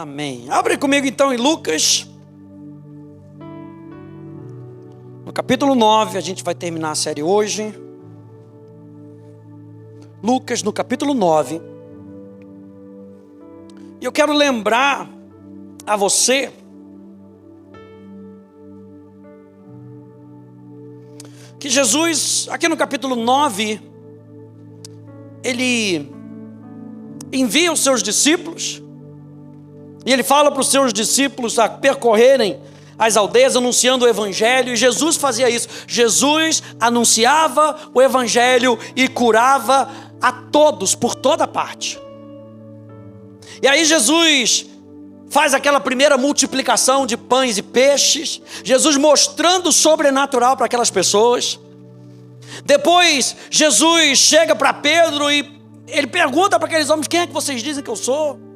Amém. Abre comigo então em Lucas. No capítulo 9, a gente vai terminar a série hoje. Lucas, no capítulo 9. E eu quero lembrar a você que Jesus, aqui no capítulo 9, ele envia os seus discípulos, e ele fala para os seus discípulos a percorrerem as aldeias anunciando o evangelho, e Jesus fazia isso. Jesus anunciava o evangelho e curava a todos, por toda parte. E aí Jesus faz aquela primeira multiplicação de pães e peixes, Jesus mostrando o sobrenatural para aquelas pessoas. Depois Jesus chega para Pedro e ele pergunta para aqueles homens: quem é que vocês dizem que eu sou?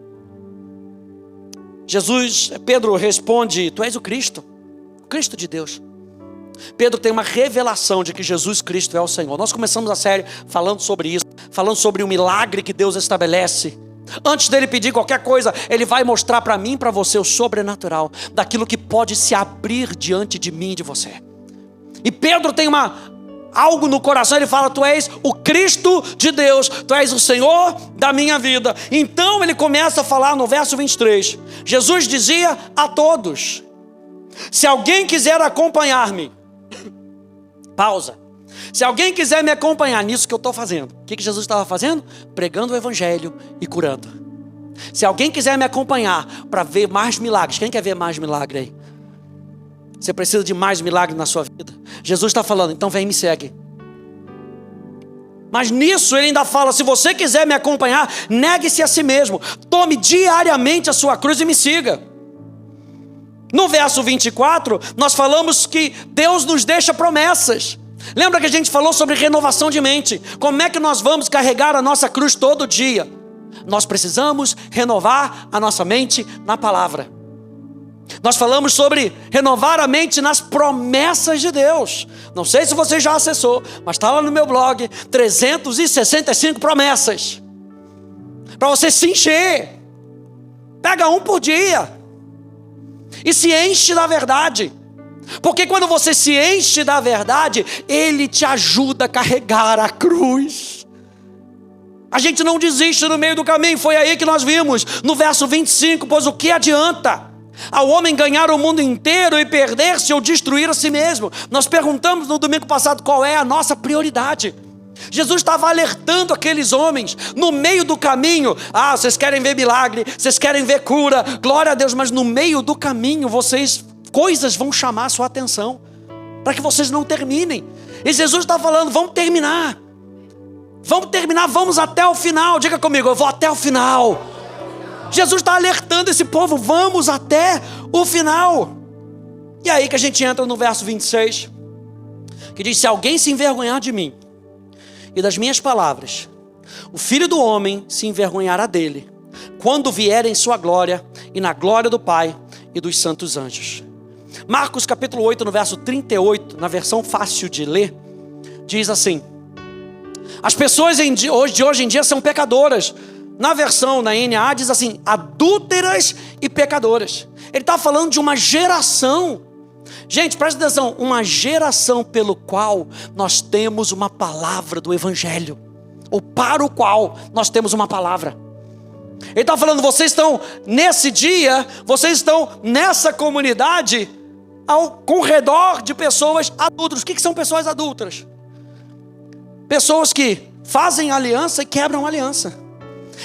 Pedro responde: tu és o Cristo de Deus. Pedro tem uma revelação de que Jesus Cristo é o Senhor. Nós começamos a série falando sobre isso, falando sobre o milagre que Deus estabelece. Antes dele pedir qualquer coisa, ele vai mostrar para mim e para você o sobrenatural, daquilo que pode se abrir diante de mim e de você. E Pedro tem algo no coração, ele fala: tu és o Cristo de Deus, tu és o Senhor da minha vida. Então ele começa a falar no verso 23, Jesus dizia a todos: se alguém quiser acompanhar-me, pausa, se alguém quiser me acompanhar nisso que eu estou fazendo, o que Jesus estava fazendo? Pregando o evangelho e curando. Se alguém quiser me acompanhar para ver mais milagres, quem quer ver mais milagre aí? Você precisa de mais milagre na sua vida? Jesus está falando: então vem e me segue. Mas nisso ele ainda fala: se você quiser me acompanhar, negue-se a si mesmo, tome diariamente a sua cruz e me siga. No verso 24, nós falamos que Deus nos deixa promessas. Lembra que a gente falou sobre renovação de mente? Como é que nós vamos carregar a nossa cruz todo dia? Nós precisamos renovar a nossa mente na palavra. Nós falamos sobre renovar a mente nas promessas de Deus. Não sei se você já acessou, mas está lá no meu blog, 365 promessas. Para você se encher. Pega um por dia. E se enche da verdade. Porque quando você se enche da verdade, ele te ajuda a carregar a cruz. A gente não desiste no meio do caminho. Foi aí que nós vimos no verso 25: pois o que adianta ao homem ganhar o mundo inteiro e perder-se ou destruir a si mesmo? Nós perguntamos no domingo passado qual é a nossa prioridade. Jesus estava alertando aqueles homens no meio do caminho: vocês querem ver milagre, vocês querem ver cura, glória a Deus, mas no meio do caminho coisas vão chamar a sua atenção, para que vocês não terminem. E Jesus está falando: vamos terminar, vamos até o final. Diga comigo: eu vou até o final. Jesus está alertando esse povo: vamos até o final. E aí que a gente entra no verso 26, que diz: se alguém se envergonhar de mim e das minhas palavras, o Filho do Homem se envergonhará dele, quando vier em sua glória e na glória do Pai e dos santos anjos. Marcos capítulo 8, no verso 38, na versão fácil de ler, diz assim: as pessoas de hoje em dia são pecadoras. Na versão, na NA, diz assim: adúlteras e pecadoras. Ele está falando de uma geração. Gente, presta atenção, uma geração pelo qual nós temos uma palavra do evangelho, ou para o qual nós temos uma palavra. Ele está falando: vocês estão nesse dia, vocês estão nessa comunidade com redor de pessoas adultas. O que são pessoas adultas? Pessoas que fazem aliança e quebram aliança.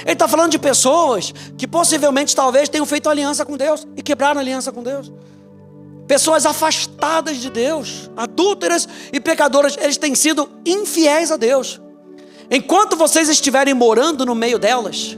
Ele está falando de pessoas que possivelmente talvez tenham feito aliança com Deus e quebraram aliança com Deus. Pessoas afastadas de Deus, adúlteras e pecadoras. Eles têm sido infiéis a Deus. Enquanto vocês estiverem morando no meio delas,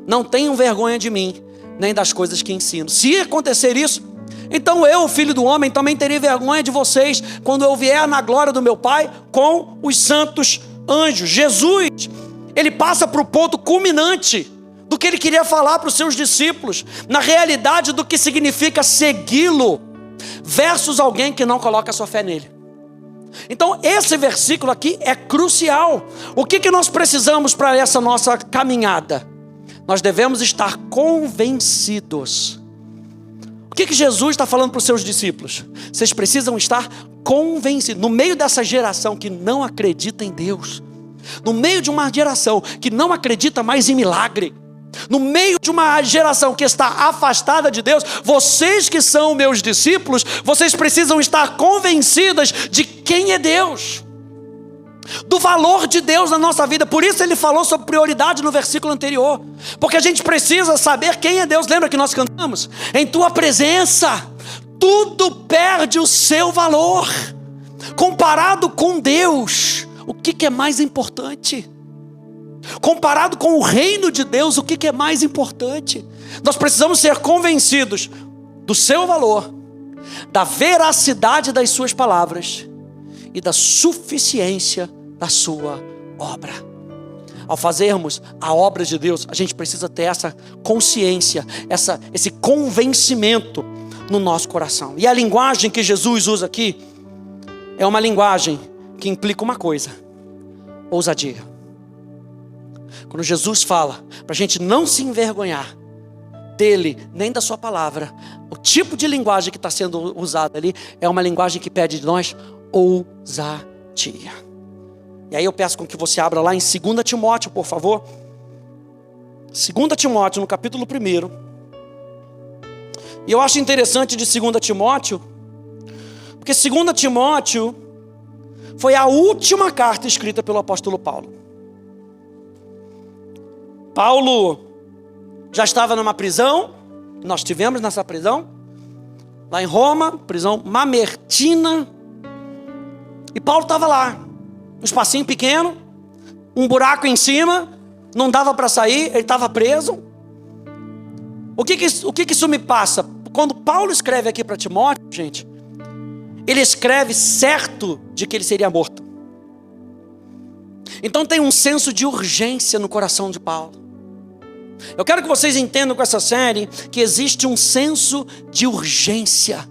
não tenham vergonha de mim, nem das coisas que ensino. Se acontecer isso, então eu, o Filho do Homem, também terei vergonha de vocês, quando eu vier na glória do meu Pai com os santos anjos. Jesus, ele passa para o ponto culminante do que ele queria falar para os seus discípulos, na realidade do que significa segui-lo, versus alguém que não coloca a sua fé nele. Então esse versículo aqui é crucial. O que nós precisamos para essa nossa caminhada? Nós devemos estar convencidos. O que Jesus está falando para os seus discípulos? Vocês precisam estar convencidos. No meio dessa geração que não acredita em Deus, no meio de uma geração que não acredita mais em milagre, no meio de uma geração que está afastada de Deus, vocês que são meus discípulos, vocês precisam estar convencidas de quem é Deus, do valor de Deus na nossa vida. Por isso ele falou sobre prioridade no versículo anterior, porque a gente precisa saber quem é Deus. Lembra que nós cantamos? Em tua presença tudo perde o seu valor. Comparado com Deus, o que é mais importante? Comparado com o reino de Deus, o que é mais importante? Nós precisamos ser convencidos do seu valor, da veracidade das suas palavras e da suficiência da sua obra. Ao fazermos a obra de Deus, a gente precisa ter essa consciência, esse convencimento no nosso coração. E a linguagem que Jesus usa aqui é uma linguagem que implica uma coisa: ousadia. Quando Jesus fala para a gente não se envergonhar dele, nem da sua palavra, o tipo de linguagem que está sendo usada ali é uma linguagem que pede de nós ousadia. E aí eu peço com que você abra lá em 2 Timóteo, por favor. 2 Timóteo, no capítulo 1. E eu acho interessante de 2 Timóteo, porque 2 Timóteo foi a última carta escrita pelo apóstolo Paulo. Paulo já estava numa prisão, nós estivemos nessa prisão, lá em Roma, prisão Mamertina, e Paulo estava lá, um espacinho pequeno, um buraco em cima, não dava para sair, ele estava preso. O que isso me passa? Quando Paulo escreve aqui para Timóteo, gente, ele escreve certo de que ele seria morto. Então tem um senso de urgência no coração de Paulo. Eu quero que vocês entendam com essa série que existe um senso de urgência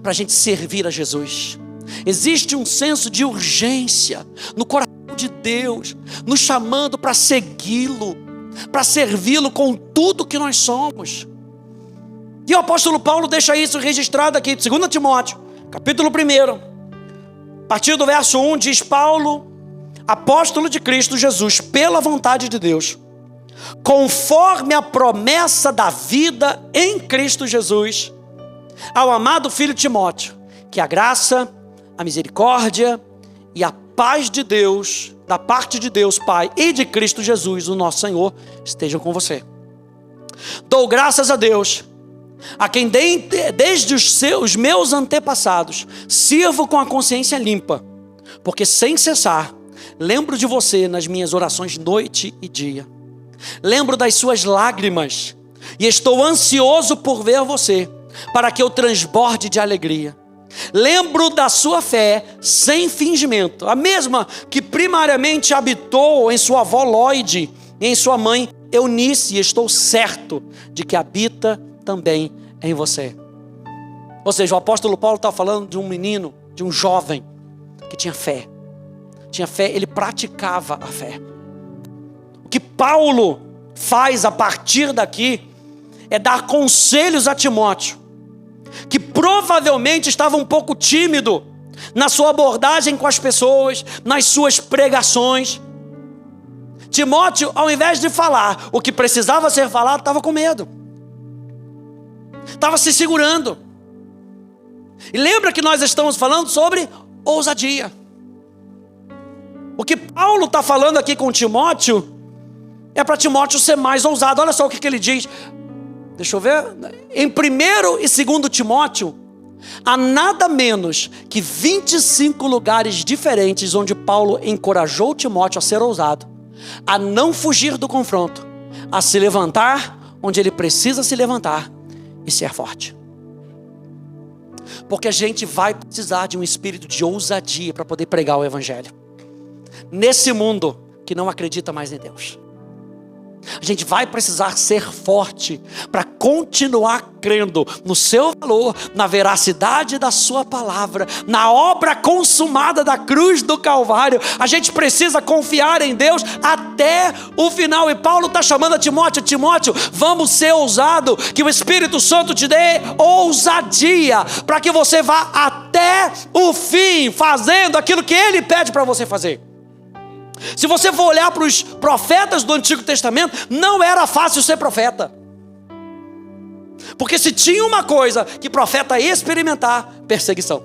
para a gente servir a Jesus. Existe um senso de urgência no coração de Deus, nos chamando para segui-lo, para servi-lo com tudo que nós somos. E o apóstolo Paulo deixa isso registrado aqui, 2 Timóteo, capítulo 1, a partir do verso 1, diz: Paulo, apóstolo de Cristo Jesus, pela vontade de Deus, conforme a promessa da vida em Cristo Jesus, ao amado filho Timóteo, que a graça, a misericórdia e a paz de Deus, da parte de Deus Pai e de Cristo Jesus, o nosso Senhor, estejam com você. Dou graças a Deus, a quem desde os meus antepassados sirvo com a consciência limpa, porque sem cessar lembro de você nas minhas orações noite e dia. Lembro das suas lágrimas e estou ansioso por ver você, para que eu transborde de alegria. Lembro da sua fé sem fingimento, a mesma que primariamente habitou em sua avó Lóide e em sua mãe Eunice, e estou certo de que habita também em você. Ou seja, o apóstolo Paulo está falando de um menino, de um jovem que tinha fé. Tinha fé, ele praticava a fé. O que Paulo faz a partir daqui é dar conselhos a Timóteo, que provavelmente estava um pouco tímido na sua abordagem com as pessoas, nas suas pregações. Timóteo, ao invés de falar o que precisava ser falado, estava com medo, estava se segurando. E lembra que nós estamos falando sobre ousadia. O que Paulo está falando aqui com Timóteo é para Timóteo ser mais ousado. Olha só o que ele diz. Deixa eu ver. Em 1 e 2 Timóteo, há nada menos que 25 lugares diferentes onde Paulo encorajou Timóteo a ser ousado, a não fugir do confronto, a se levantar onde ele precisa se levantar e ser forte. Porque a gente vai precisar de um espírito de ousadia para poder pregar o evangelho nesse mundo que não acredita mais em Deus. A gente vai precisar ser forte para continuar crendo no seu valor, na veracidade da sua palavra, na obra consumada da cruz do Calvário. A gente precisa confiar em Deus até o final. E Paulo está chamando a Timóteo, vamos ser ousado, que o Espírito Santo te dê ousadia, para que você vá até o fim, fazendo aquilo que Ele pede para você fazer. Se você for olhar para os profetas do Antigo Testamento, não era fácil ser profeta. Porque se tinha uma coisa que profeta ia experimentar, perseguição.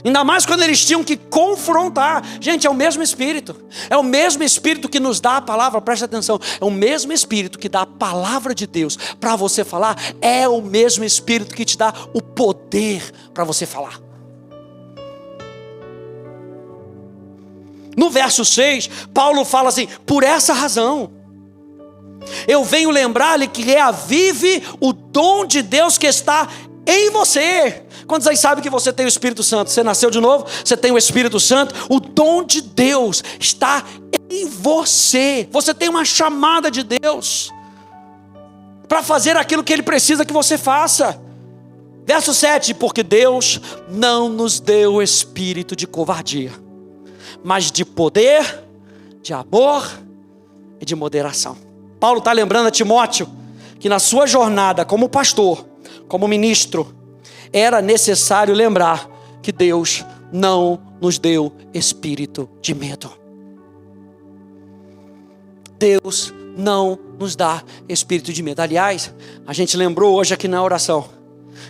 Ainda mais quando eles tinham que confrontar. Gente, é o mesmo Espírito. É o mesmo Espírito que nos dá a palavra, preste atenção. É o mesmo Espírito que dá a palavra de Deus para você falar. É o mesmo Espírito que te dá o poder para você falar. No verso 6, Paulo fala assim: por essa razão, eu venho lembrar-lhe que reavive o dom de Deus que está em você. Quantos aí sabem que você tem o Espírito Santo? Você nasceu de novo, você tem o Espírito Santo. O dom de Deus está em você. Você tem uma chamada de Deus para fazer aquilo que Ele precisa que você faça. Verso 7, porque Deus não nos deu espírito de covardia, mas de poder, de amor e de moderação. Paulo está lembrando a Timóteo que na sua jornada como pastor, como ministro, era necessário lembrar que Deus não nos deu espírito de medo. Deus não nos dá espírito de medo. Aliás, a gente lembrou hoje aqui na oração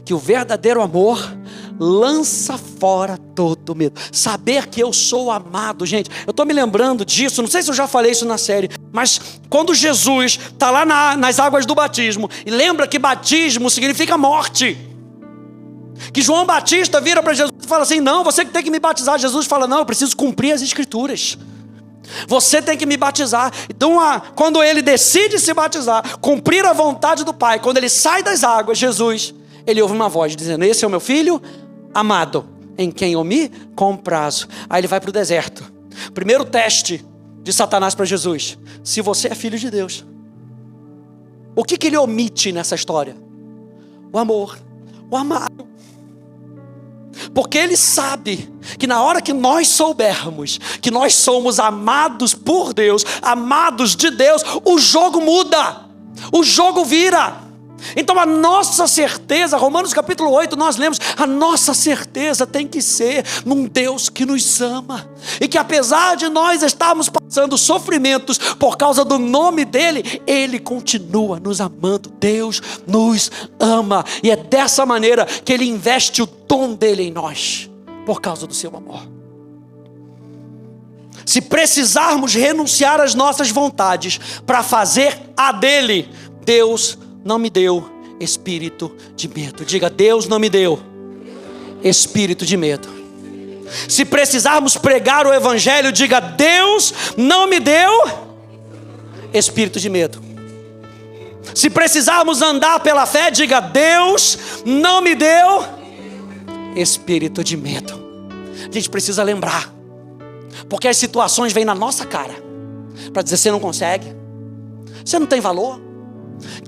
que o verdadeiro amor lança fora todo medo. Saber que eu sou amado, gente, eu estou me lembrando disso, não sei se eu já falei isso na série, mas quando Jesus está lá nas águas do batismo, e lembra que batismo significa morte, que João Batista vira para Jesus e fala assim: não, você que tem que me batizar. Jesus fala: não, eu preciso cumprir as escrituras, você tem que me batizar. Então quando ele decide se batizar, cumprir a vontade do Pai, quando ele sai das águas, ele ouve uma voz dizendo: esse é o meu filho amado, em quem eu me comprazo. Aí ele vai para o deserto. Primeiro teste de Satanás para Jesus: se você é filho de Deus. O que ele omite nessa história? O amor, o amado. Porque ele sabe que na hora que nós soubermos que nós somos amados por Deus, amados de Deus, o jogo muda, o jogo vira. Então a nossa certeza, Romanos capítulo 8, nós lemos, a nossa certeza tem que ser num Deus que nos ama, e que apesar de nós estarmos passando sofrimentos por causa do nome dEle, Ele continua nos amando. Deus nos ama, e é dessa maneira que Ele investe o dom dEle em nós, por causa do seu amor. Se precisarmos renunciar às nossas vontades para fazer a dEle, Deus não me deu espírito de medo. Diga: Deus não me deu espírito de medo. Se precisarmos pregar o evangelho, diga: Deus não me deu espírito de medo. Se precisarmos andar pela fé, diga: Deus não me deu espírito de medo. A gente precisa lembrar, porque as situações vêm na nossa cara para dizer: você não consegue, você não tem valor.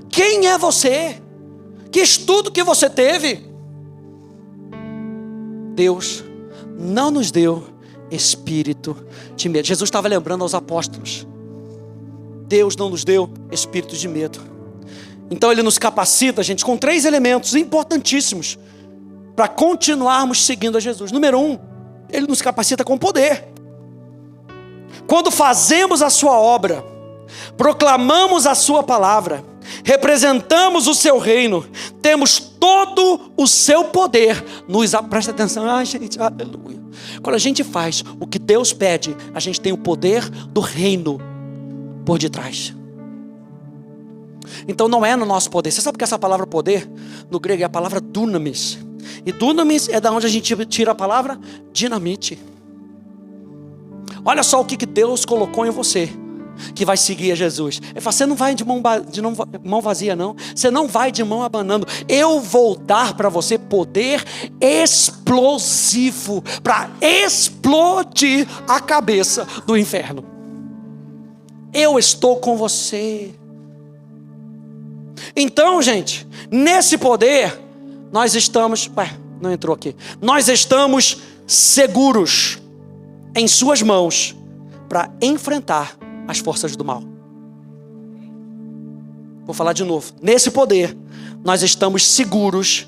Quem é você? Que estudo que você teve? Deus não nos deu espírito de medo. Jesus estava lembrando aos apóstolos: Deus não nos deu espírito de medo. Então Ele nos capacita, gente, com 3 elementos importantíssimos para continuarmos seguindo a Jesus. Número 1, Ele nos capacita com poder. Quando fazemos a sua obra, proclamamos a sua palavra, representamos o seu reino, temos todo o seu poder, presta atenção, gente, aleluia. Quando a gente faz o que Deus pede, a gente tem o poder do reino por detrás. Então não é no nosso poder. Você sabe que essa palavra poder, no grego, é a palavra dunamis. E dunamis é da onde a gente tira a palavra dinamite. Olha só o que Deus colocou em você, que vai seguir a Jesus. Ele fala: você não vai de mão vazia, não. Você não vai de mão abanando. Eu vou dar para você poder explosivo para explodir a cabeça do inferno. Eu estou com você. Então, gente, nesse poder, nós estamos... não entrou aqui. Nós estamos seguros em suas mãos para enfrentar as forças do mal. Vou falar de novo. Nesse poder, nós estamos seguros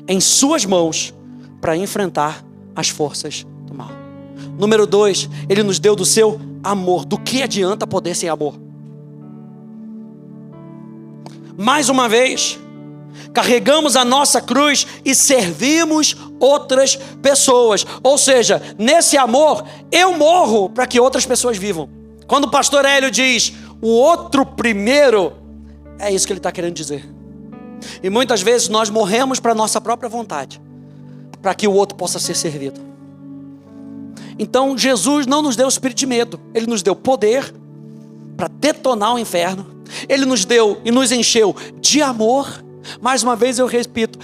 em suas mãos para enfrentar as forças do mal. Número 2, Ele nos deu do seu amor. Do que adianta poder sem amor? Mais uma vez, carregamos a nossa cruz e servimos outras pessoas. Ou seja, nesse amor, eu morro para que outras pessoas vivam. Quando o pastor Hélio diz, o outro primeiro, é isso que ele está querendo dizer. E muitas vezes nós morremos para a nossa própria vontade, para que o outro possa ser servido. Então Jesus não nos deu o espírito de medo, Ele nos deu poder para detonar o inferno. Ele nos deu e nos encheu de amor. Mais uma vez eu repito,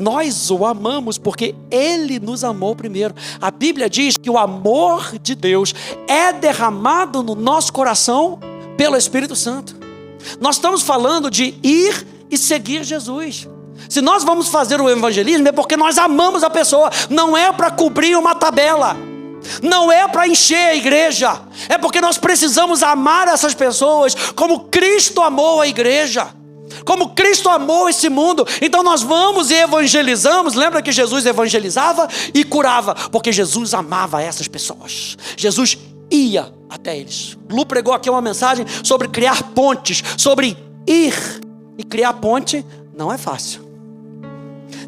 nós o amamos porque Ele nos amou primeiro. A Bíblia diz que o amor de Deus é derramado no nosso coração pelo Espírito Santo. Nós estamos falando de ir e seguir Jesus. Se nós vamos fazer o evangelismo é porque nós amamos a pessoa. Não é para cobrir uma tabela, não é para encher a igreja. É porque nós precisamos amar essas pessoas como Cristo amou a igreja, como Cristo amou esse mundo. Então nós vamos e evangelizamos. Lembra que Jesus evangelizava e curava? Porque Jesus amava essas pessoas. Jesus ia até eles. Lu pregou aqui uma mensagem sobre criar pontes, sobre ir. E criar ponte não é fácil.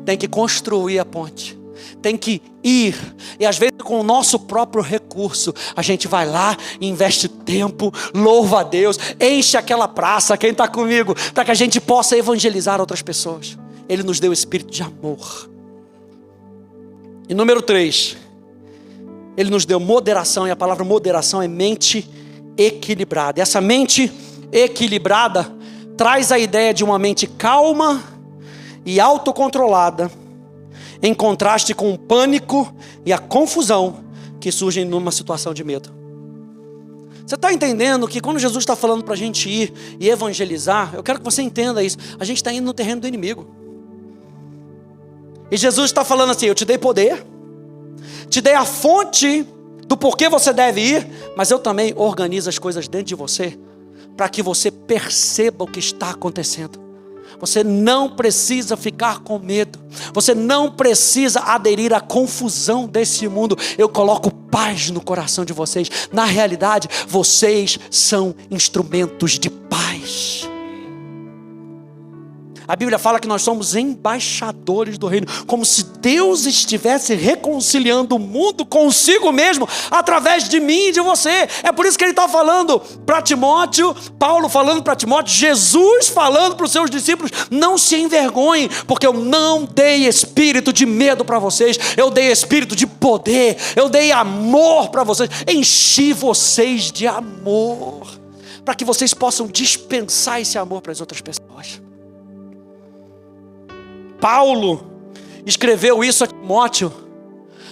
Tem que construir a ponte, tem que ir. E às vezes com o nosso próprio recurso, a gente vai lá, investe tempo, louva a Deus, enche aquela praça, quem está comigo, para que a gente possa evangelizar outras pessoas. Ele nos deu o espírito de amor. E número 3, Ele nos deu moderação. E a palavra moderação é mente equilibrada. E essa mente equilibrada traz a ideia de uma mente calma e autocontrolada, em contraste com o pânico e a confusão que surgem numa situação de medo. Você está entendendo que quando Jesus está falando para a gente ir e evangelizar, eu quero que você entenda isso, a gente está indo no terreno do inimigo. E Jesus está falando assim, eu te dei poder, te dei a fonte do porquê você deve ir, mas eu também organizo as coisas dentro de você, para que você perceba o que está acontecendo. Você não precisa ficar com medo. Você não precisa aderir à confusão desse mundo. Eu coloco paz no coração de vocês. Na realidade, vocês são instrumentos de paz. A Bíblia fala que nós somos embaixadores do reino, como se Deus estivesse reconciliando o mundo consigo mesmo, através de mim e de você. É por isso que ele está falando para Timóteo, Paulo falando para Timóteo, Jesus falando para os seus discípulos, não se envergonhem, porque eu não dei espírito de medo para vocês, eu dei espírito de poder, eu dei amor para vocês, enchi vocês de amor, para que vocês possam dispensar esse amor para as outras pessoas. Paulo escreveu isso a Timóteo,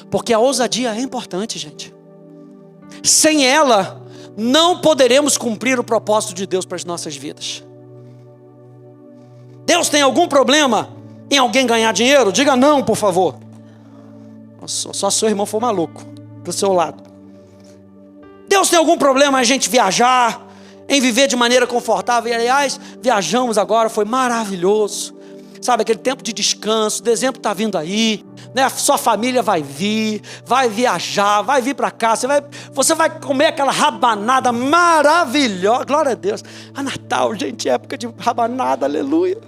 porque a ousadia é importante, gente. Sem ela, não poderemos cumprir o propósito de Deus para as nossas vidas. Deus tem algum problema em alguém ganhar dinheiro? Diga não, por favor. Só se seu irmão for maluco, do seu lado. Deus tem algum problema em a gente viajar, em viver de maneira confortável? E aliás, viajamos agora, foi maravilhoso. Sabe, aquele tempo de descanso, dezembro está vindo aí, né? Sua família vai vir, vai viajar, vai vir para cá, você vai comer aquela rabanada maravilhosa, glória a Deus. A Natal, gente, época de rabanada, aleluia.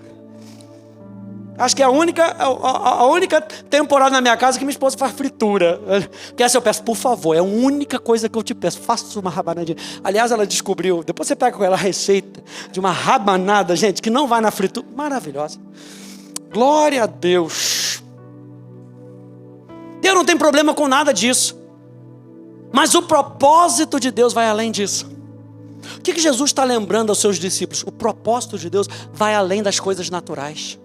Acho que é a única temporada na minha casa que minha esposa faz fritura. Porque essa eu peço, por favor, é a única coisa que eu te peço, faça uma rabanadinha. Aliás, ela descobriu, depois você pega com ela a receita de uma rabanada, gente, que não vai na fritura, maravilhosa. Glória a Deus. Deus não tem problema com nada disso. Mas o propósito de Deus vai além disso. O que Jesus está lembrando aos seus discípulos? O propósito de Deus vai além das coisas naturais.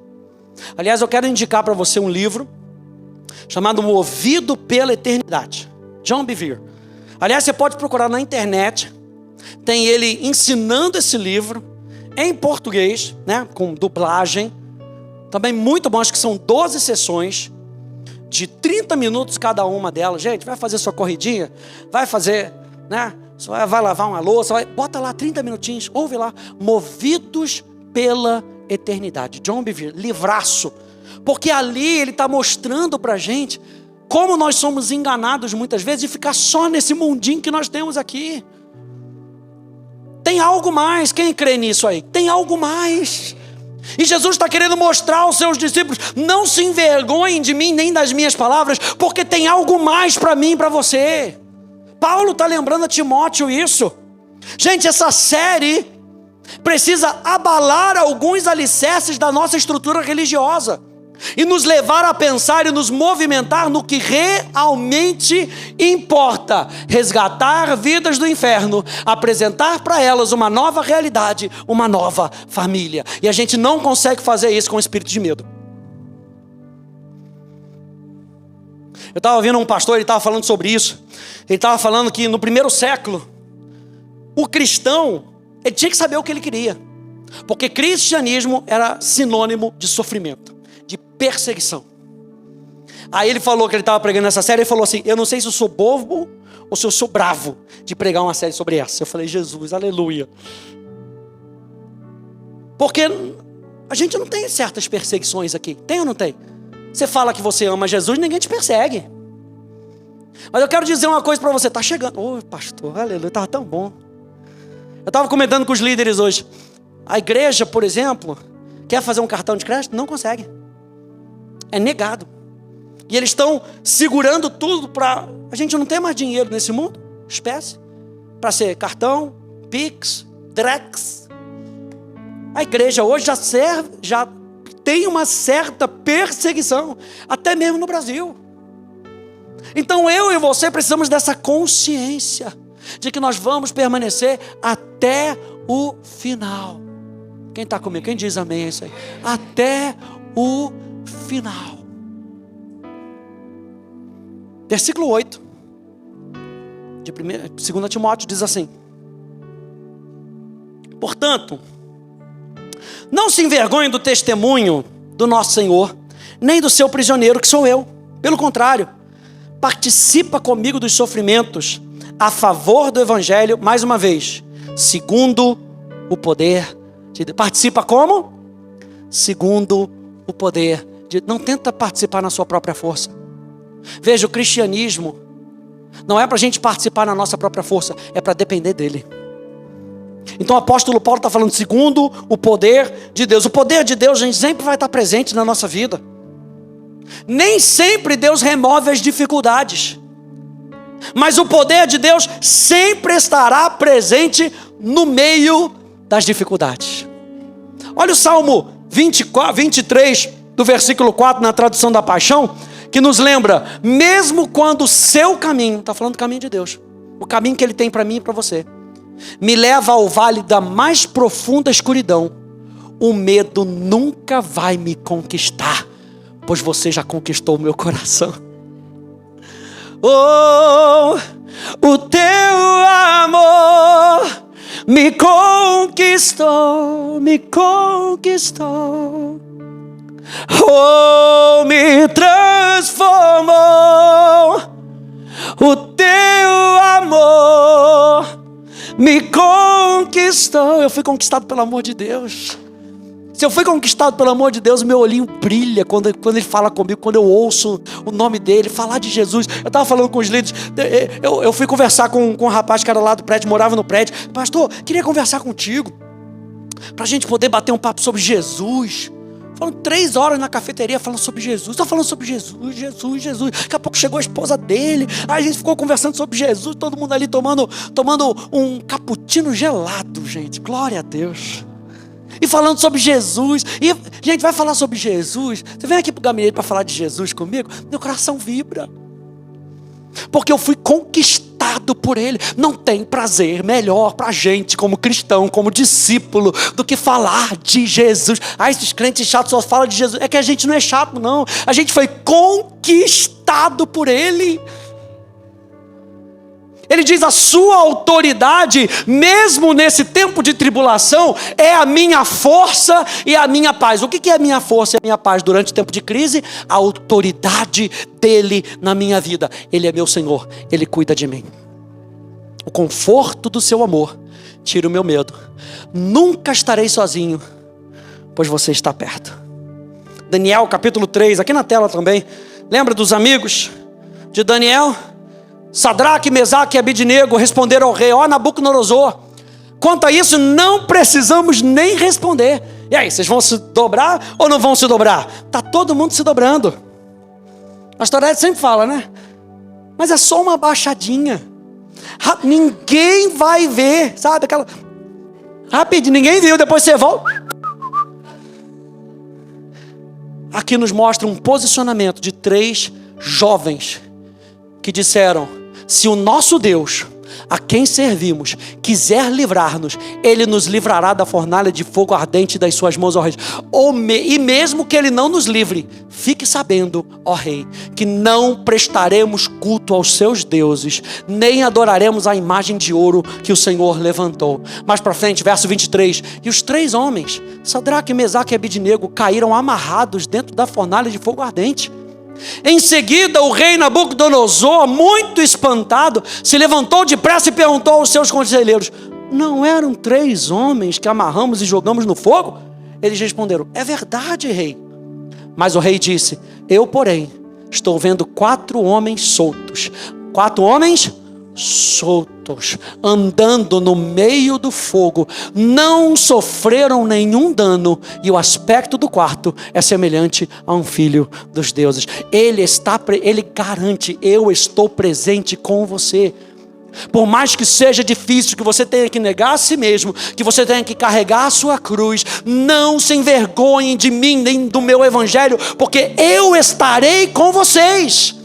Aliás, eu quero indicar para você um livro chamado Movido pela Eternidade, John Bevere. Aliás, você pode procurar na internet. tem ele ensinando esse livro em português, né, com dublagem. Também muito bom, acho que são 12 sessões de 30 minutos cada uma delas. Gente, vai fazer sua corridinha, vai fazer, né, vai lavar uma louça, bota lá 30 minutinhos, ouve lá, Movidos pela Eternidade, John Bevere, livraço, porque ali ele está mostrando para a gente como nós somos enganados muitas vezes de ficar só nesse mundinho que nós temos aqui. Tem algo mais, quem crê nisso aí? Tem algo mais. E Jesus está querendo mostrar aos seus discípulos: não se envergonhem de mim nem das minhas palavras, porque tem algo mais para mim e para você. Paulo está lembrando a Timóteo isso. Gente, essa série precisa abalar alguns alicerces da nossa estrutura religiosa e nos levar a pensar e nos movimentar no que realmente importa: resgatar vidas do inferno, apresentar para elas uma nova realidade, uma nova família. E a gente não consegue fazer isso com o espírito de medo. Eu estava ouvindo um pastor, ele estava falando sobre isso. Ele estava falando que no primeiro século, o cristão, ele tinha que saber o que ele queria, porque cristianismo era sinônimo de sofrimento, de perseguição. Aí ele falou que ele estava pregando essa série, ele falou assim: eu não sei se eu sou bobo ou se eu sou bravo de pregar uma série sobre essa. Eu falei: Jesus, aleluia. Porque a gente não tem certas perseguições aqui, tem ou não tem? Você fala que você ama Jesus, ninguém te persegue. Mas eu quero dizer uma coisa para você: está chegando. Ô pastor, aleluia, estava tão bom. Eu estava comentando com os líderes hoje. A igreja, por exemplo, quer fazer um cartão de crédito? Não consegue. É negado. E eles estão segurando tudo para... A gente não tem mais dinheiro nesse mundo, espécie, para ser cartão, Pix, Drex. A igreja hoje já tem uma certa perseguição, até mesmo no Brasil. Então eu e você precisamos dessa consciência de que nós vamos permanecer até o final. Quem está comigo? Quem diz amém? É isso aí. Até o final. Versículo 8 de 2 Timóteo diz assim: portanto, não se envergonhe do testemunho do nosso Senhor, nem do seu prisioneiro, que sou eu. Pelo contrário, participa comigo dos sofrimentos a favor do Evangelho, mais uma vez, segundo o poder de Deus. Participa como? Segundo o poder de Deus. Não tenta participar na sua própria força. Veja, o cristianismo não é para a gente participar na nossa própria força, é para depender dele. Então o apóstolo Paulo está falando segundo o poder de Deus. O poder de Deus, gente, sempre vai estar presente na nossa vida. Nem sempre Deus remove as dificuldades, mas o poder de Deus sempre estará presente no meio das dificuldades. Olha o Salmo 23, do versículo 4, na tradução da Paixão, que nos lembra: mesmo quando o seu caminho, está falando do caminho de Deus, o caminho que Ele tem para mim e para você, me leva ao vale da mais profunda escuridão, o medo nunca vai me conquistar, pois você já conquistou o meu coração. Oh, o teu amor me conquistou, me conquistou. Oh, me transformou. O teu amor me conquistou. Eu fui conquistado pelo amor de Deus. Se eu fui conquistado pelo amor de Deus, meu olhinho brilha quando Ele fala comigo, quando eu ouço o nome dEle, falar de Jesus. Eu estava falando com os líderes, eu fui conversar com um rapaz que era lá do prédio, morava no prédio. Pastor, queria conversar contigo, para a gente poder bater um papo sobre Jesus. Falando 3 horas na cafeteria falando sobre Jesus. Estou falando sobre Jesus, Jesus, Jesus. Daqui a pouco chegou a esposa dele. Aí a gente ficou conversando sobre Jesus. Todo mundo ali tomando um cappuccino gelado, gente. Glória a Deus. E falando sobre Jesus. E, gente, vai falar sobre Jesus. Você vem aqui para o gabinete para falar de Jesus comigo? Meu coração vibra. Porque eu fui conquistado por Ele. Não tem prazer melhor para a gente, como cristão, como discípulo, do que falar de Jesus. Ah, esses crentes chatos só falam de Jesus. É que a gente não é chato, não. A gente foi conquistado por Ele. Ele diz: a sua autoridade, mesmo nesse tempo de tribulação, é a minha força e a minha paz. O que é a minha força e a minha paz durante o tempo de crise? A autoridade dele na minha vida. Ele é meu Senhor, ele cuida de mim. O conforto do seu amor tira o meu medo. Nunca estarei sozinho, pois você está perto. Daniel capítulo 3, aqui na tela também. Lembra dos amigos de Daniel? Sadraque, Mesaque e Abednego responderam ao rei: ó Nabucodonosor, quanto a isso não precisamos nem responder. E aí, vocês vão se dobrar ou não vão se dobrar? Está todo mundo se dobrando. A história sempre fala, né? Mas é só uma baixadinha. Ninguém vai ver, sabe? Aquela rapidinho, ninguém viu, depois você volta. Aqui nos mostra um posicionamento de 3 jovens que disseram: se o nosso Deus, a quem servimos, quiser livrar-nos, Ele nos livrará da fornalha de fogo ardente das suas mãos, ó rei. E mesmo que Ele não nos livre, fique sabendo, ó rei, que não prestaremos culto aos seus deuses, nem adoraremos a imagem de ouro que o Senhor levantou. Mais para frente, verso 23, e os 3 homens, Sadraque, Mesaque e Abednego, caíram amarrados dentro da fornalha de fogo ardente. Em seguida, o rei Nabucodonosor, muito espantado, se levantou depressa e perguntou aos seus conselheiros: não eram 3 homens que amarramos e jogamos no fogo? Eles responderam: é verdade, rei. Mas o rei disse: eu, porém, estou vendo 4 homens soltos. 4 homens soltos, andando no meio do fogo, não sofreram nenhum dano, e o aspecto do quarto é semelhante a um filho dos deuses. Ele garante: eu estou presente com você. Por mais que seja difícil, que você tenha que negar a si mesmo, que você tenha que carregar a sua cruz, não se envergonhem de mim, nem do meu evangelho, porque eu estarei com vocês.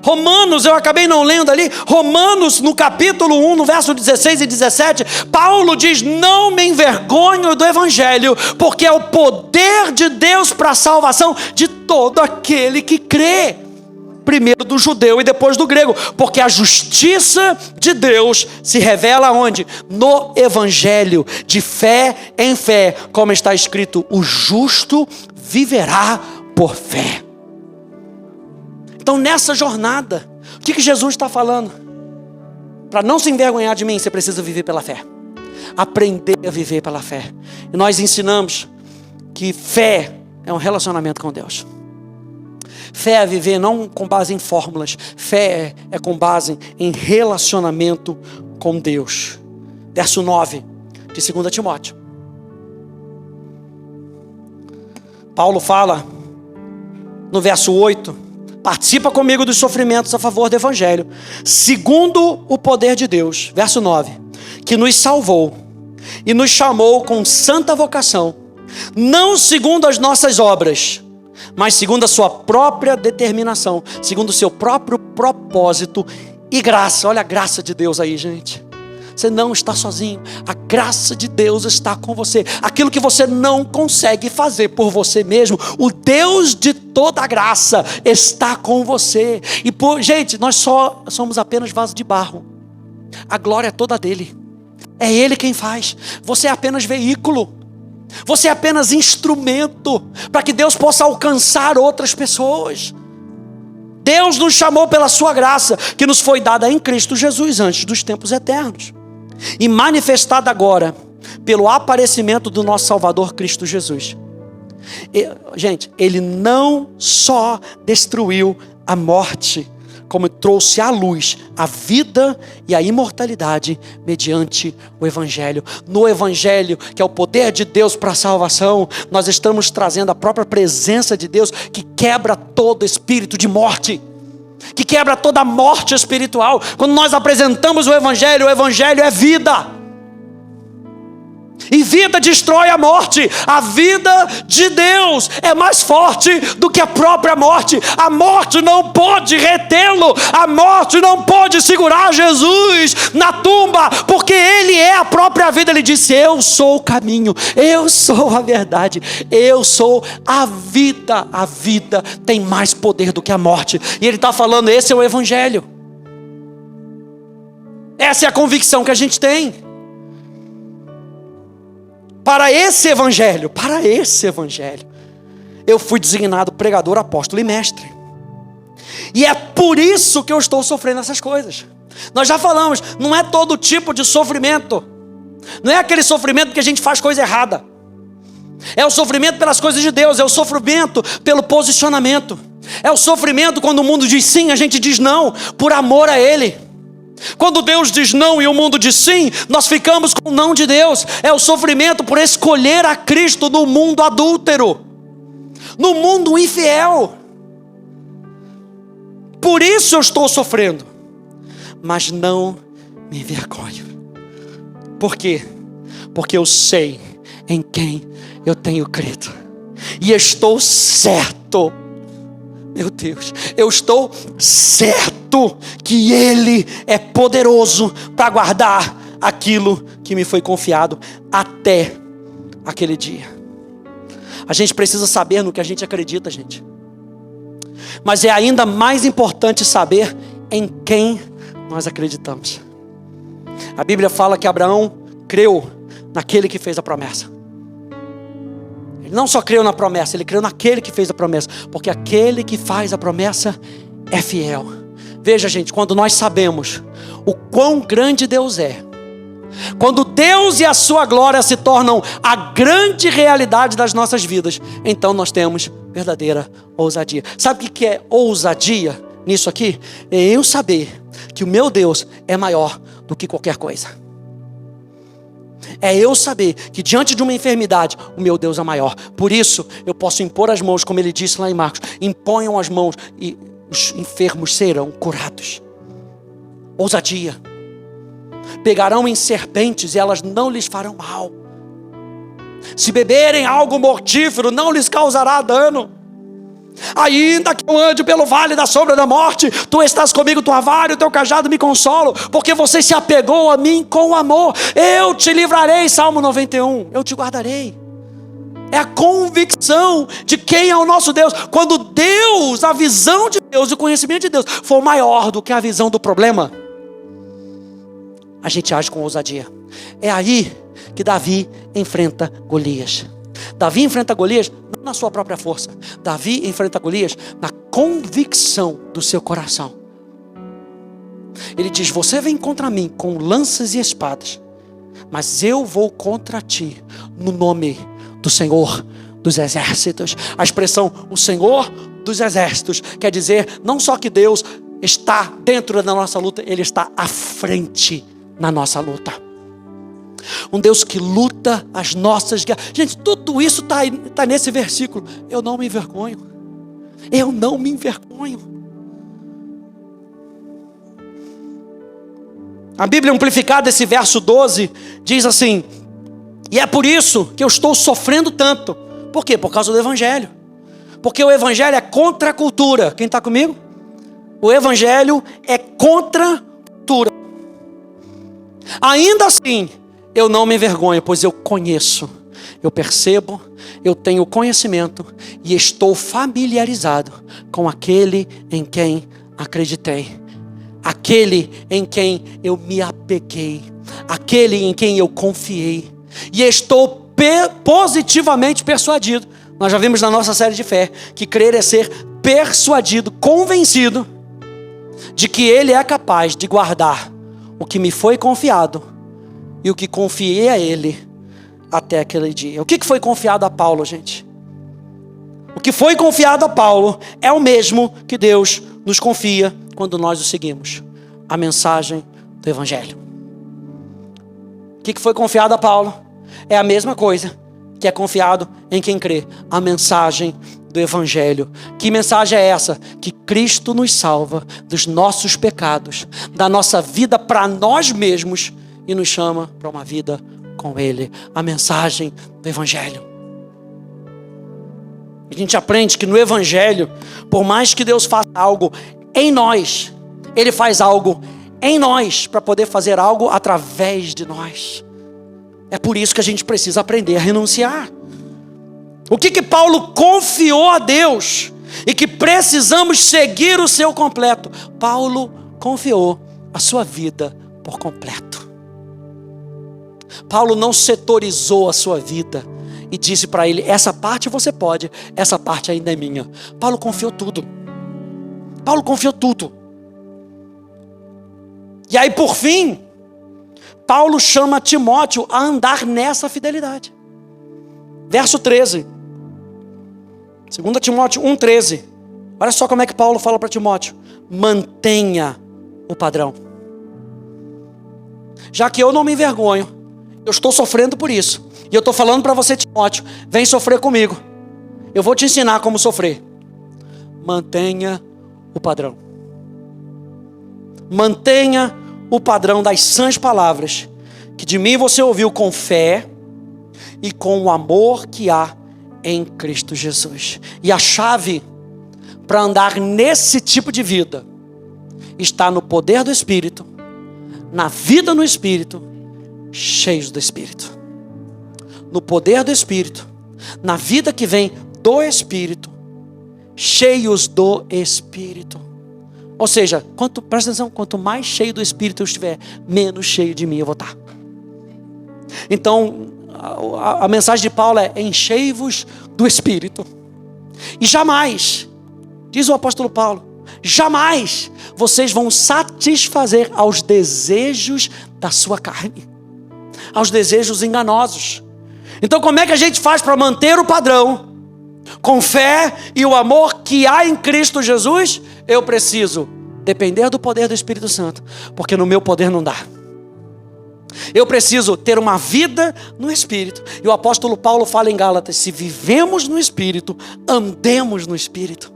Romanos, eu acabei não lendo ali, Romanos no capítulo 1, no verso 16 e 17, Paulo diz: não me envergonho do evangelho, porque é o poder de Deus para a salvação de todo aquele que crê. Primeiro do judeu e depois do grego, porque a justiça de Deus se revela onde? No evangelho, de fé em fé, como está escrito: o justo viverá por fé. Então, nessa jornada, o que Jesus está falando? Para não se envergonhar de mim, você precisa viver pela fé. Aprender a viver pela fé. E nós ensinamos que fé é um relacionamento com Deus. Fé é viver não com base em fórmulas. Fé é com base em relacionamento com Deus. Verso 9 de 2 Timóteo. Paulo fala no verso 8: participa comigo dos sofrimentos a favor do evangelho, segundo o poder de Deus. Verso 9, que nos salvou e nos chamou com santa vocação, não segundo as nossas obras, mas segundo a sua própria determinação, segundo o seu próprio propósito e graça. Olha a graça de Deus aí, gente. Você não está sozinho, a graça de Deus está com você. Aquilo que você não consegue fazer por você mesmo, o Deus de toda a graça está com você. E gente, nós só somos apenas vaso de barro. A glória é toda dele. É Ele quem faz. Você é apenas veículo. Você é apenas instrumento para que Deus possa alcançar outras pessoas. Deus nos chamou pela sua graça, que nos foi dada em Cristo Jesus antes dos tempos eternos, e manifestada agora pelo aparecimento do nosso Salvador Cristo Jesus. Gente, Ele não só destruiu a morte, como trouxe à luz a vida e a imortalidade mediante o Evangelho. No Evangelho, que é o poder de Deus para a salvação, nós estamos trazendo a própria presença de Deus, que quebra todo espírito de morte, que quebra toda a morte espiritual. Quando nós apresentamos o Evangelho é vida. E vida destrói a morte. A vida de Deus é mais forte do que a própria morte. A morte não pode retê-lo. A morte não pode segurar Jesus na tumba, porque Ele é a própria vida. Ele disse: eu sou o caminho, eu sou a verdade, eu sou a vida. A vida tem mais poder do que a morte. E Ele está falando: esse é o Evangelho. Essa é a convicção que a gente tem. Para esse evangelho, eu fui designado pregador, apóstolo e mestre. E é por isso que eu estou sofrendo essas coisas. Nós já falamos, não é todo tipo de sofrimento. Não é aquele sofrimento que a gente faz coisa errada. É o sofrimento pelas coisas de Deus, é o sofrimento pelo posicionamento. É o sofrimento quando o mundo diz sim, a gente diz não, por amor a Ele. Quando Deus diz não e o mundo diz sim, nós ficamos com o não de Deus. É o sofrimento por escolher a Cristo no mundo adúltero, no mundo infiel. Por isso eu estou sofrendo, mas não me envergonho. Por quê? Porque eu sei em quem eu tenho crido, e estou certo, meu Deus, eu estou certo que Ele é poderoso para guardar aquilo que me foi confiado até aquele dia. A gente precisa saber no que a gente acredita, gente. Mas é ainda mais importante saber em quem nós acreditamos. A Bíblia fala que Abraão creu naquele que fez a promessa. Ele não só creu na promessa, ele creu naquele que fez a promessa. Porque aquele que faz a promessa é fiel. Veja, gente, quando nós sabemos o quão grande Deus é, quando Deus e a sua glória se tornam a grande realidade das nossas vidas, então nós temos verdadeira ousadia. Sabe o que é ousadia nisso aqui? É eu saber que o meu Deus é maior do que qualquer coisa. É eu saber que diante de uma enfermidade, o meu Deus é maior. Por isso, eu posso impor as mãos, como ele disse lá em Marcos. Imponham as mãos e os enfermos serão curados. Ousadia. Pegarão em serpentes e elas não lhes farão mal. Se beberem algo mortífero, não lhes causará dano. Ainda que eu ande pelo vale da sombra da morte, tu estás comigo, tua vara e o teu cajado me consolam, porque você se apegou a mim com amor. Eu te livrarei, Salmo 91, eu te guardarei. É a convicção de quem é o nosso Deus. Quando Deus, a visão de Deus, o conhecimento de Deus for maior do que a visão do problema, a gente age com ousadia. É aí que Davi enfrenta Golias. Davi enfrenta Golias não na sua própria força. Davi enfrenta Golias na convicção do seu coração. Ele diz: você vem contra mim com lanças e espadas, mas eu vou contra ti no nome do Senhor dos Exércitos. A expressão o Senhor dos Exércitos quer dizer não só que Deus está dentro da nossa luta, Ele está à frente na nossa luta. Um Deus que luta as nossas guerras. Gente, tudo isso está nesse versículo. Eu não me envergonho. Eu não me envergonho. A Bíblia amplificada, esse verso 12, diz assim: e é por isso que eu estou sofrendo tanto. Por quê? Por causa do Evangelho. Porque o Evangelho é contra a cultura. Quem está comigo? O Evangelho é contra a cultura. Ainda assim, eu não me envergonho, pois eu conheço, eu percebo, eu tenho conhecimento e estou familiarizado com aquele em quem acreditei, aquele em quem eu me apeguei, aquele em quem eu confiei, e estou positivamente persuadido. Nós já vimos na nossa série de fé que crer é ser persuadido, convencido de que Ele é capaz de guardar o que me foi confiado e o que confiei a Ele até aquele dia. O que foi confiado a Paulo, gente? O que foi confiado a Paulo é o mesmo que Deus nos confia quando nós o seguimos: a mensagem do Evangelho. O que foi confiado a Paulo é a mesma coisa que é confiado em quem crê: a mensagem do Evangelho. Que mensagem é essa? Que Cristo nos salva dos nossos pecados, da nossa vida para nós mesmos, e nos chama para uma vida com Ele. A mensagem do Evangelho. A gente aprende que no Evangelho, por mais que Deus faça algo em nós, Ele faz algo em nós para poder fazer algo através de nós. É por isso que a gente precisa aprender a renunciar. O que Paulo confiou a Deus e que precisamos seguir o seu completo? Paulo confiou a sua vida por completo. Paulo não setorizou a sua vida e disse para ele: essa parte você pode, essa parte ainda é minha. Paulo confiou tudo. Paulo confiou tudo. E aí, por fim, Paulo chama Timóteo a andar nessa fidelidade. Verso 13. 2 Timóteo 1,13. Olha só como é que Paulo fala para Timóteo: mantenha o padrão. Já que eu não me envergonho, eu estou sofrendo por isso, e eu estou falando para você, Timóteo, vem sofrer comigo. Eu vou te ensinar como sofrer. Mantenha o padrão. Mantenha o padrão das sãs palavras que de mim você ouviu com fé e com o amor que há em Cristo Jesus. E a chave para andar nesse tipo de vida está no poder do Espírito, na vida no Espírito, cheios do Espírito. No poder do Espírito, na vida que vem do Espírito, cheios do Espírito. Ou seja, presta atenção, quanto mais cheio do Espírito eu estiver, menos cheio de mim eu vou estar. Então, a mensagem de Paulo é: enchei-vos do Espírito. E jamais, diz o apóstolo Paulo, jamais vocês vão satisfazer aos desejos da sua carne, aos desejos enganosos. Então, como é que a gente faz para manter o padrão? Com fé e o amor que há em Cristo Jesus, eu preciso depender do poder do Espírito Santo, porque no meu poder não dá. Eu preciso ter uma vida no Espírito. E o apóstolo Paulo fala em Gálatas: se vivemos no Espírito, andemos no Espírito.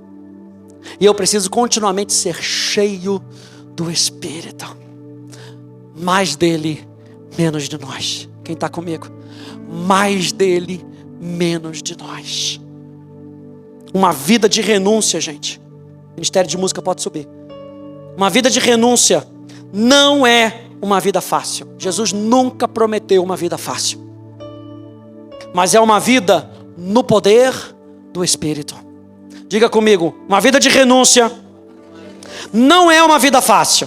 E eu preciso continuamente ser cheio do Espírito. Mais dele, menos de nós. Quem está comigo? Mais dele, menos de nós. Uma vida de renúncia, gente. O Ministério de Música pode subir. Uma vida de renúncia não é uma vida fácil. Jesus nunca prometeu uma vida fácil. Mas é uma vida no poder do Espírito. Diga comigo: uma vida de renúncia não é uma vida fácil,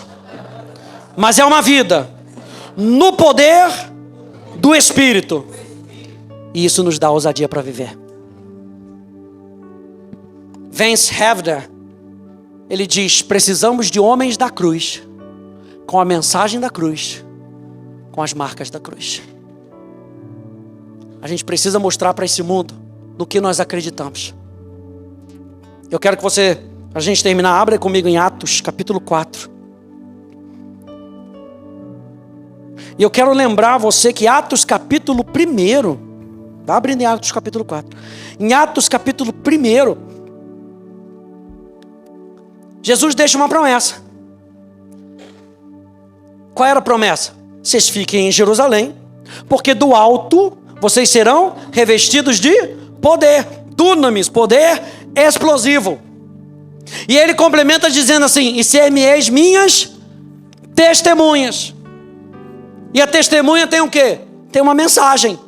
mas é uma vida no poder do Espírito. E isso nos dá ousadia para viver. Vance Havner, ele diz: precisamos de homens da cruz, com a mensagem da cruz, com as marcas da cruz. A gente precisa mostrar para esse mundo no que nós acreditamos. Eu quero que você, para a gente terminar, abra comigo em Atos capítulo 4. E eu quero lembrar você que Atos capítulo 1, vai abrindo em Atos capítulo 4. Em Atos capítulo 1, Jesus deixa uma promessa. Qual era a promessa? Vocês fiquem em Jerusalém, porque do alto vocês serão revestidos de poder. Dunamis, poder explosivo. E ele complementa dizendo assim: e ser-me-eis minhas testemunhas. E a testemunha tem o quê? Tem uma mensagem.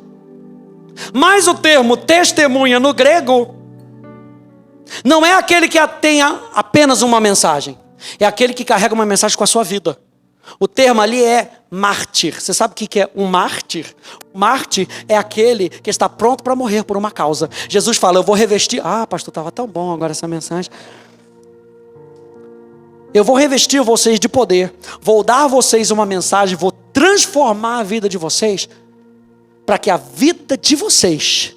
Mas o termo testemunha no grego não é aquele que tenha apenas uma mensagem. É aquele que carrega uma mensagem com a sua vida. O termo ali é mártir. Você sabe o que é um mártir? O mártir é aquele que está pronto para morrer por uma causa. Jesus fala: eu vou revestir. Ah, pastor, estava tão bom agora essa mensagem. Eu vou revestir vocês de poder. Vou dar a vocês uma mensagem. Vou transformar a vida de vocês, para que a vida de vocês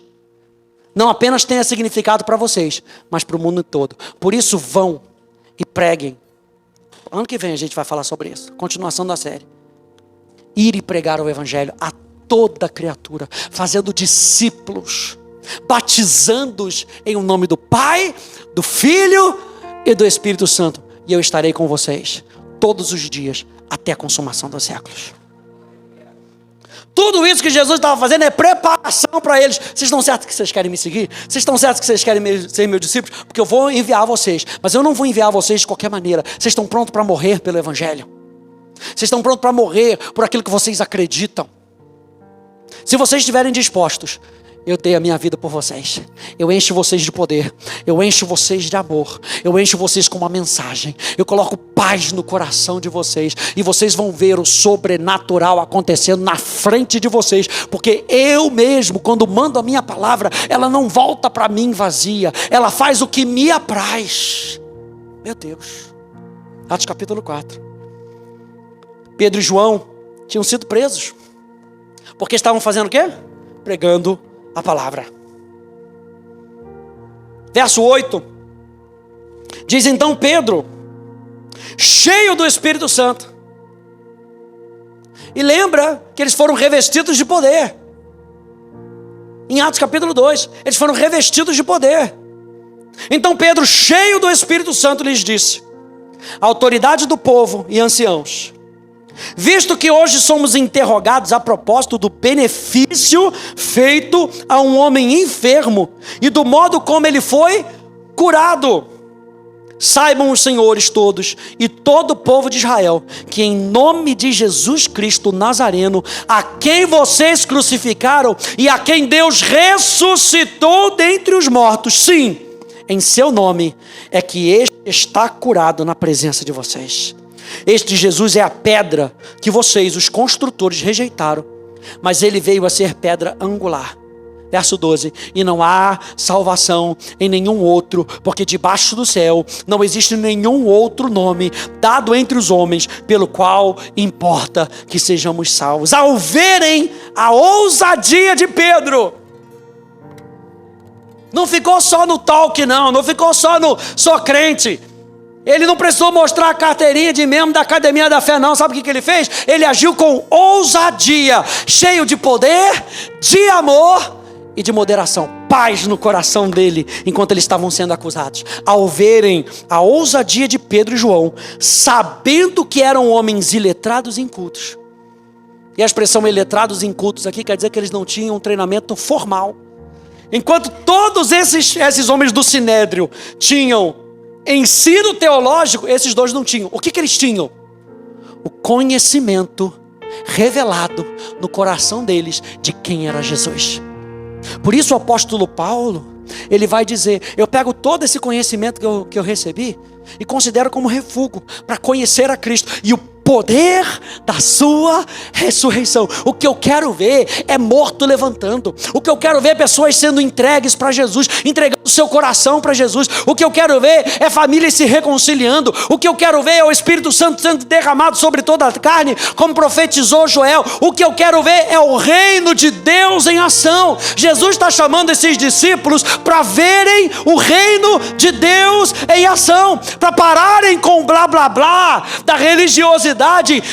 não apenas tenha significado para vocês, mas para o mundo todo. Por isso vão e preguem. Ano que vem a gente vai falar sobre isso. Continuação da série. Ir e pregar o Evangelho a toda criatura, fazendo discípulos, batizando-os em o nome do Pai, do Filho e do Espírito Santo. E eu estarei com vocês todos os dias até a consumação dos séculos. Tudo isso que Jesus estava fazendo é preparação para eles. Vocês estão certos que vocês querem me seguir? Vocês estão certos que vocês querem ser meus discípulos? Porque eu vou enviar vocês. Mas eu não vou enviar vocês de qualquer maneira. Vocês estão prontos para morrer pelo Evangelho. Vocês estão prontos para morrer por aquilo que vocês acreditam. Se vocês estiverem dispostos, Eu dei a minha vida por vocês. Eu encho vocês de poder. Eu encho vocês de amor. Eu encho vocês com uma mensagem. Eu coloco paz no coração de vocês. E vocês vão ver o sobrenatural acontecendo na frente de vocês. Porque eu mesmo, quando mando a minha palavra, ela não volta para mim vazia. Ela faz o que me apraz. Meu Deus. Atos capítulo 4. Pedro e João tinham sido presos. Porque estavam fazendo o quê? Pregando a palavra. Verso 8. Diz então Pedro, cheio do Espírito Santo. E lembra que eles foram revestidos de poder. Em Atos capítulo 2, eles foram revestidos de poder. Então Pedro, cheio do Espírito Santo, lhes disse: autoridade do povo e anciãos, visto que hoje somos interrogados a propósito do benefício feito a um homem enfermo e do modo como ele foi curado, saibam os senhores todos e todo o povo de Israel que em nome de Jesus Cristo Nazareno, a quem vocês crucificaram e a quem Deus ressuscitou dentre os mortos, sim, em seu nome é que este está curado na presença de vocês. Este Jesus é a pedra que vocês, os construtores, rejeitaram, mas ele veio a ser pedra angular. Verso 12, e não há salvação em nenhum outro, porque debaixo do céu não existe nenhum outro nome dado entre os homens, pelo qual importa que sejamos salvos. Ao verem a ousadia de Pedro, não ficou só no talk não ficou só no sou crente. Ele não precisou mostrar a carteirinha de membro da Academia da Fé não. Sabe o que ele fez? Ele agiu com ousadia, cheio de poder, de amor e de moderação. Paz no coração dele, enquanto eles estavam sendo acusados. Ao verem a ousadia de Pedro e João, sabendo que eram homens iletrados e incultos. E a expressão iletrados e incultos aqui quer dizer que eles não tinham um treinamento formal. Enquanto todos esses homens do Sinédrio tinham ensino teológico, esses dois não tinham. O que eles tinham? O conhecimento revelado no coração deles de quem era Jesus. Por isso o apóstolo Paulo, ele vai dizer: eu pego todo esse conhecimento que eu recebi e considero como refúgio para conhecer a Cristo e o poder da sua ressurreição. O que eu quero ver é morto levantando. O que eu quero ver é pessoas sendo entregues para Jesus, entregando o seu coração para Jesus. O que eu quero ver é famílias se reconciliando. O que eu quero ver é o Espírito Santo sendo derramado sobre toda a carne, como profetizou Joel. O que eu quero ver é o reino de Deus em ação. Jesus está chamando esses discípulos para verem o reino de Deus em ação, para pararem com o blá blá blá da religiosidade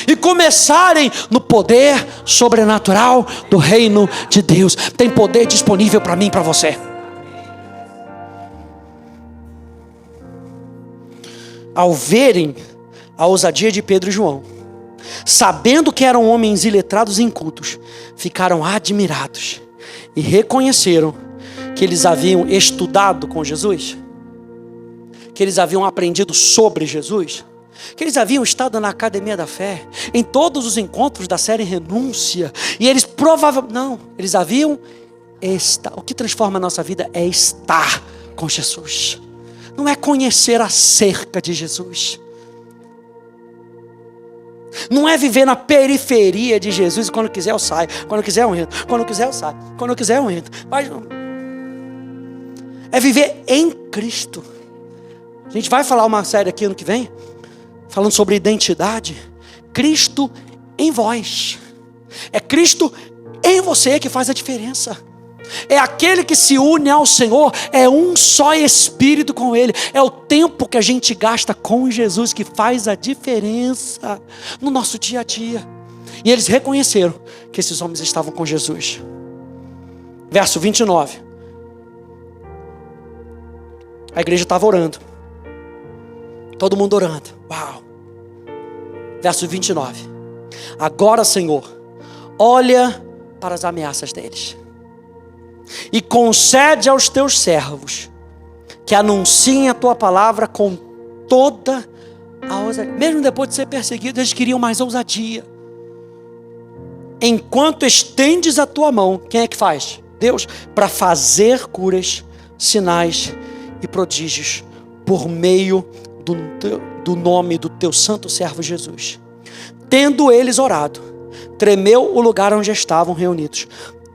e começarem no poder sobrenatural do reino de Deus. Tem poder disponível para mim e para você. Ao verem a ousadia de Pedro e João, sabendo que eram homens iletrados e incultos, ficaram admirados e reconheceram que eles haviam estudado com Jesus, que eles haviam aprendido sobre Jesus, que eles haviam estado na Academia da Fé, em todos os encontros da série Renúncia, e eles provavelmente, não, eles haviam estar. O que transforma a nossa vida é estar com Jesus, não é conhecer acerca de Jesus, não é viver na periferia de Jesus, e quando quiser eu saio, quando quiser eu entro, quando quiser eu saio, quando quiser eu entro, mas é viver em Cristo. A gente vai falar uma série aqui ano que vem, falando sobre identidade. Cristo em vós. É Cristo em você que faz a diferença. É aquele que se une ao Senhor, é um só espírito com Ele. É o tempo que a gente gasta com Jesus que faz a diferença no nosso dia a dia. E eles reconheceram que esses homens estavam com Jesus. Verso 29. A igreja estava orando. Todo mundo orando. Uau. Verso 29. Agora, Senhor, olha para as ameaças deles e concede aos teus servos que anunciem a tua palavra com toda a ousadia. Mesmo depois de ser perseguidos, eles queriam mais ousadia. Enquanto estendes a tua mão, quem é que faz? Deus para fazer curas, sinais e prodígios por meio do nome do teu santo servo Jesus. Tendo eles orado, tremeu o lugar onde estavam reunidos.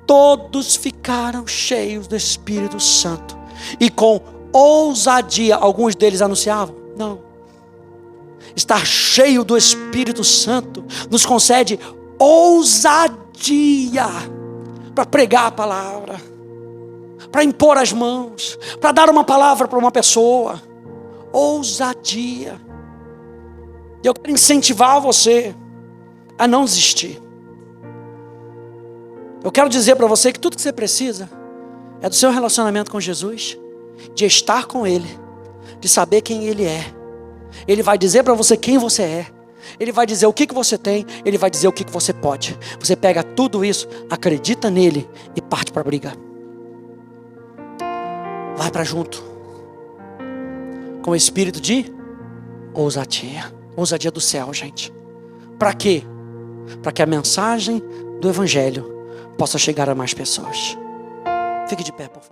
Todos ficaram cheios do Espírito Santo e com ousadia, alguns deles anunciavam? Não. Estar cheio do Espírito Santo nos concede ousadia para pregar a palavra, para impor as mãos, para dar uma palavra para uma pessoa. Ousadia. Eu quero incentivar você a não desistir. Eu quero dizer para você que tudo que você precisa é do seu relacionamento com Jesus, de estar com Ele, de saber quem Ele é. Ele vai dizer para você quem você é. Ele vai dizer o que você tem. Ele vai dizer o que você pode. Você pega tudo isso, acredita nele e parte para a briga. Vai para junto com o espírito de ousadia. Ousadia do céu, gente. Para quê? Para que a mensagem do Evangelho possa chegar a mais pessoas. Fique de pé, por favor.